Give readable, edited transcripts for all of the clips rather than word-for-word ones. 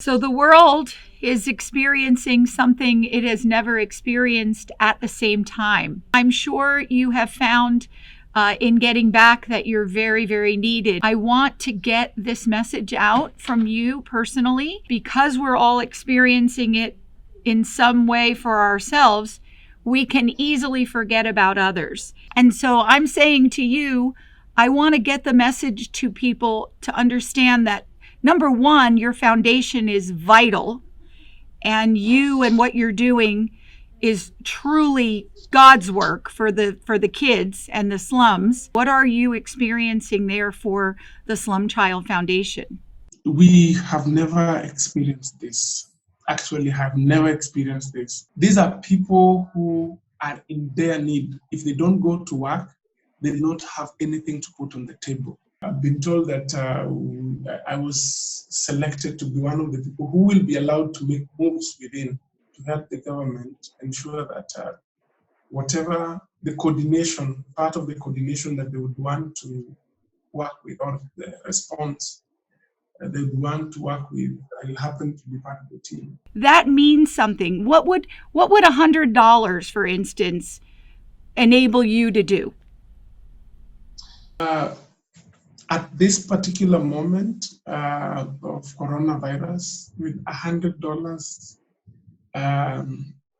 So the world is experiencing something it has never experienced at the same time. I'm sure you have found in getting back that you're very, very needed. I want to get this message out from you personally because we're all experiencing it in some way for ourselves. We can easily forget about others. And so I'm saying to you, I want to get the message to people to understand that number one, your foundation is vital, and you and what you're doing is truly God's work for the kids and the slums. What are you experiencing there for the Slum Child Foundation? We have never experienced this. Actually, have never experienced this. These are people who are in their need. If they don't go to work, they do not have anything to put on the table. I've been told that I was selected to be one of the people who will be allowed to make moves within to help the government ensure that whatever the coordination, part of the coordination that they would want to work with, or the response they would want to work with, I happen to be part of the team. That means something. What would $100, for instance, enable you to do? At this particular moment of coronavirus, with $100,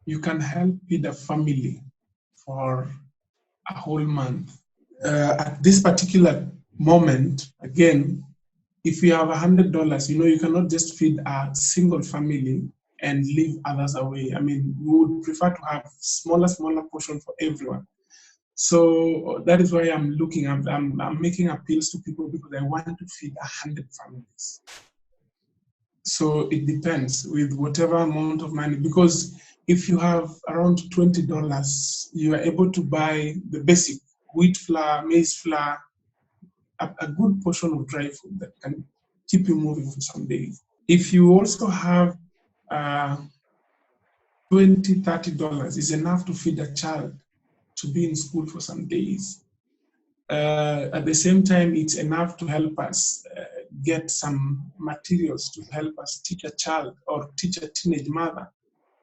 you can help feed a family for a whole month. At this particular moment, again, if you have $100, you cannot just feed a single family and leave others away. I mean, we would prefer to have smaller portion for everyone. So that is why I'm making appeals to people because I want to feed 100 families. So it depends with whatever amount of money, because if you have around $20, you are able to buy the basic wheat flour, maize flour, a good portion of dry food that can keep you moving for some days. If you also have $20, $30 is enough to feed a child to be in school for some days. At the same time, it's enough to help us get some materials to help us teach a child or teach a teenage mother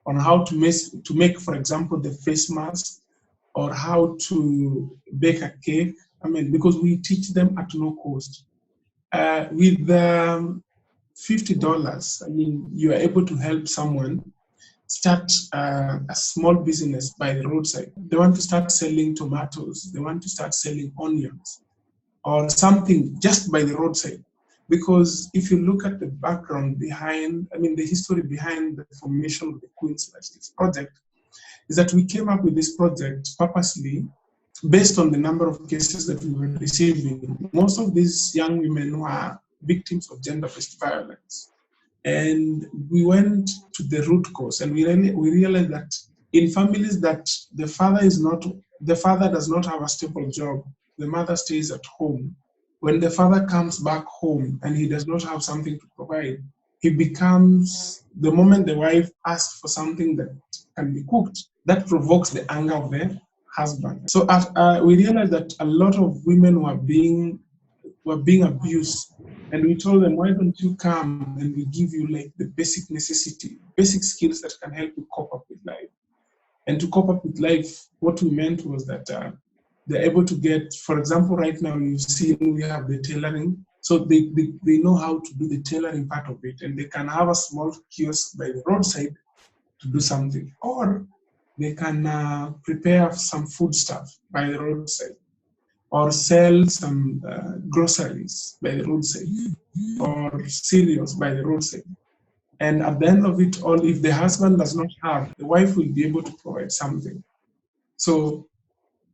on how to make, for example, the face mask, or how to bake a cake. I mean, because we teach them at no cost. With $50, I mean, you are able to help someone start a small business by the roadside. They want to start selling tomatoes, they want to start selling onions, or something just by the roadside. Because if you look at the background behind, I mean, the history behind the formation of the Queen's Justice Project, is that we came up with this project purposely based on the number of cases that we were receiving. Most of these young women were victims of gender-based violence. And we went to the root cause, and we realized that in families that the father does not have a stable job, the mother stays at home. When the father comes back home and he does not have something to provide, he becomes, the moment the wife asks for something that can be cooked, that provokes the anger of the husband. So we realized that a lot of women were being abused, and we told them, why don't you come and we give you like the basic necessity, basic skills that can help you cope up with life. And to cope up with life, what we meant was that they're able to get, for example, right now you see we have the tailoring, so they know how to do the tailoring part of it, and they can have a small kiosk by the roadside to do something, or they can prepare some food stuff by the roadside, or sell some groceries by the roadside, or cereals by the roadside. And at the end of it all, if the husband does not have, the wife will be able to provide something. So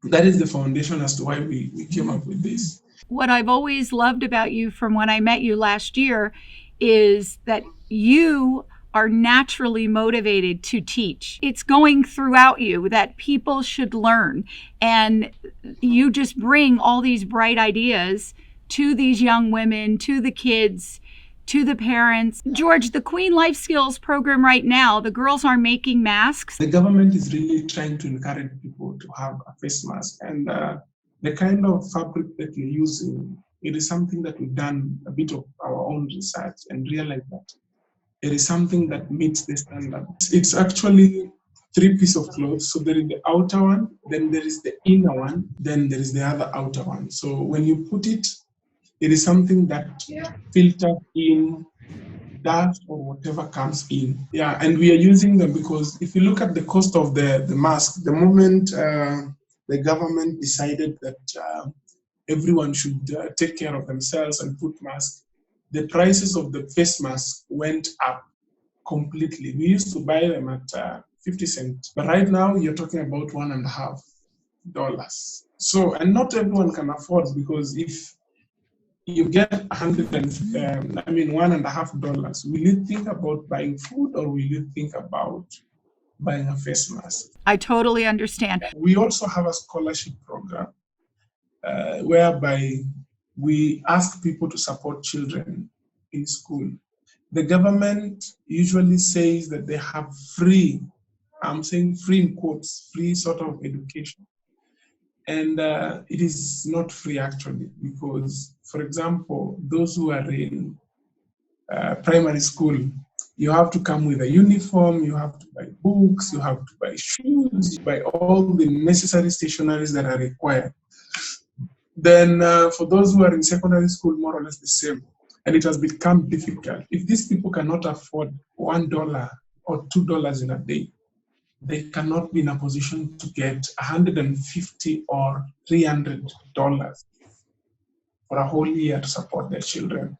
that is the foundation as to why we came up with this. What I've always loved about you from when I met you last year is that you are naturally motivated to teach. It's going throughout you that people should learn. And you just bring all these bright ideas to these young women, to the kids, to the parents. George, the Queen Life Skills program right now, the girls are making masks. The government is really trying to encourage people to have a face mask. And the kind of fabric that you're using, it is something that we've done a bit of our own research and realized that it is something that meets the standard. It's actually three pieces of clothes. So there is the outer one, then there is the inner one, then there is the other outer one. So when you put it, it is something that filters in dust or whatever comes in. Yeah, and we are using them because if you look at the cost of the mask, the moment the government decided that everyone should take care of themselves and put masks, the prices of the face mask went up completely. We used to buy them at 50 cents, but right now you're talking about $1.50. So, and not everyone can afford, because if you get $1.50, will you think about buying food or will you think about buying a face mask? I totally understand. We also have a scholarship program whereby we ask people to support children in school. The government usually says that they have free, I'm saying free in quotes, free sort of education. And it is not free actually, because, for example, those who are in primary school, you have to come with a uniform, you have to buy books, you have to buy shoes, you buy all the necessary stationaries that are required. Then for those who are in secondary school, more or less the same. And it has become difficult. If these people cannot afford $1 or $2 in a day, they cannot be in a position to get $150 or $300 for a whole year to support their children.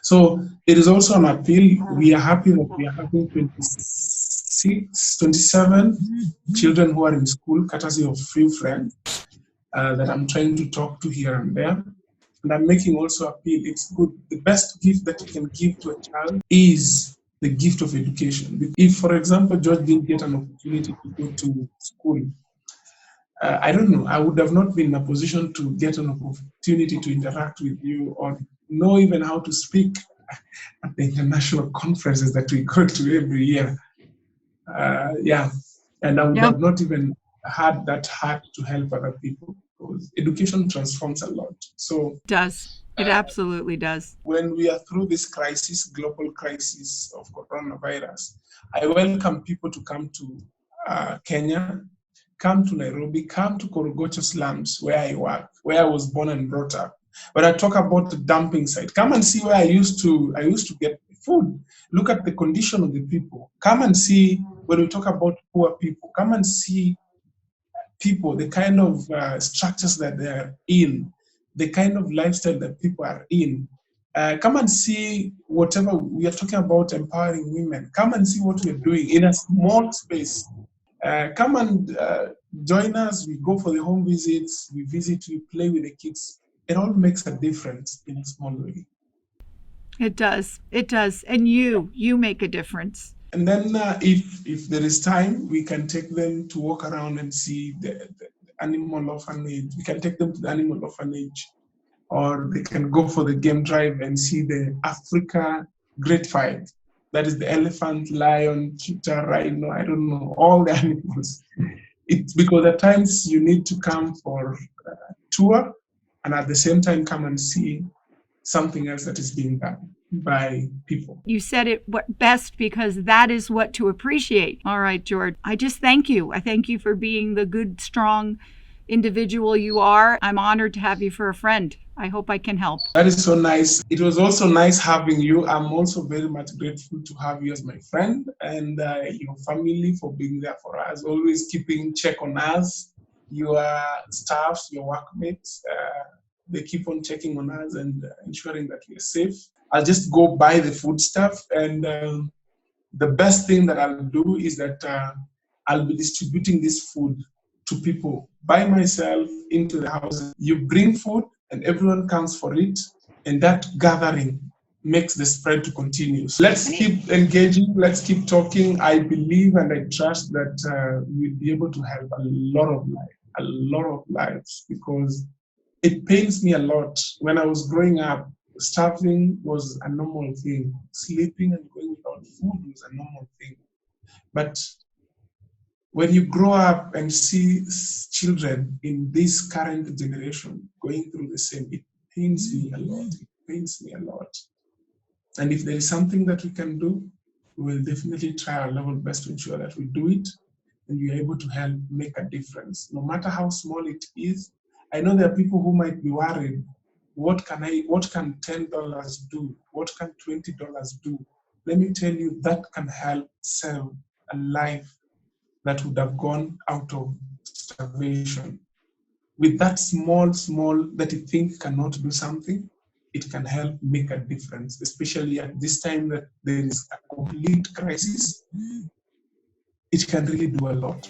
So it is also an appeal. We are happy that we are having 27 children who are in school, courtesy of few friends that I'm trying to talk to here and there. And I'm making also appeal. It's good. The best gift that you can give to a child is the gift of education. If, for example, George didn't get an opportunity to go to school, I don't know, I would have not been in a position to get an opportunity to interact with you or know even how to speak at the international conferences that we go to every year. And I would have not even had that heart to help other people, because education transforms a lot. So it does. It absolutely does. When we are through this crisis, global crisis of coronavirus, I welcome people to come to Kenya, come to Nairobi, come to Korogocho slums where I work, where I was born and brought up. When I talk about the dumping site, come and see where I used to get food. Look at the condition of the people. Come and see, when we talk about poor people, come and see people, the kind of structures that they are in, the kind of lifestyle that people are in. Come and see whatever we are talking about, empowering women. Come and see what we're doing in a small space. Come and join us. We go for the home visits. We visit, we play with the kids. It all makes a difference in a small way. It does. It does. And you make a difference. And then if there is time, we can take them to walk around and see the animal orphanage. We can take them to the animal orphanage, or they can go for the game drive and see the Africa Great Fight. That is the elephant, lion, cheetah, rhino, I don't know, all the animals. It's because at times you need to come for a tour and at the same time come and see something else that is being done by people. You said it best, because that is what to appreciate. All right, George, I just thank you. I thank you for being the good, strong individual you are. I'm honored to have you for a friend. I hope I can help. That is so nice. It was also nice having you. I'm also very much grateful to have you as my friend, and your family for being there for us, always keeping check on us, your staffs, your workmates. They keep on checking on us and ensuring that we are safe. I'll just go buy the food stuff, and the best thing that I'll do is that I'll be distributing this food to people by myself into the houses. You bring food and everyone comes for it, and that gathering makes the spread to continue. So let's keep engaging, let's keep talking. I believe and I trust that we'll be able to help a lot of lives, because it pains me a lot. When I was growing up, starving was a normal thing. Sleeping and going without food was a normal thing. But when you grow up and see children in this current generation going through the same, it pains me a lot. It pains me a lot. And if there is something that we can do, we will definitely try our level best to ensure that we do it and you're able to help make a difference, no matter how small it is. I know there are people who might be worried, what can $10 do? What can $20 do? Let me tell you, that can help save a life that would have gone out of starvation. With that small that you think cannot do something, it can help make a difference, especially at this time that there is a complete crisis. It can really do a lot.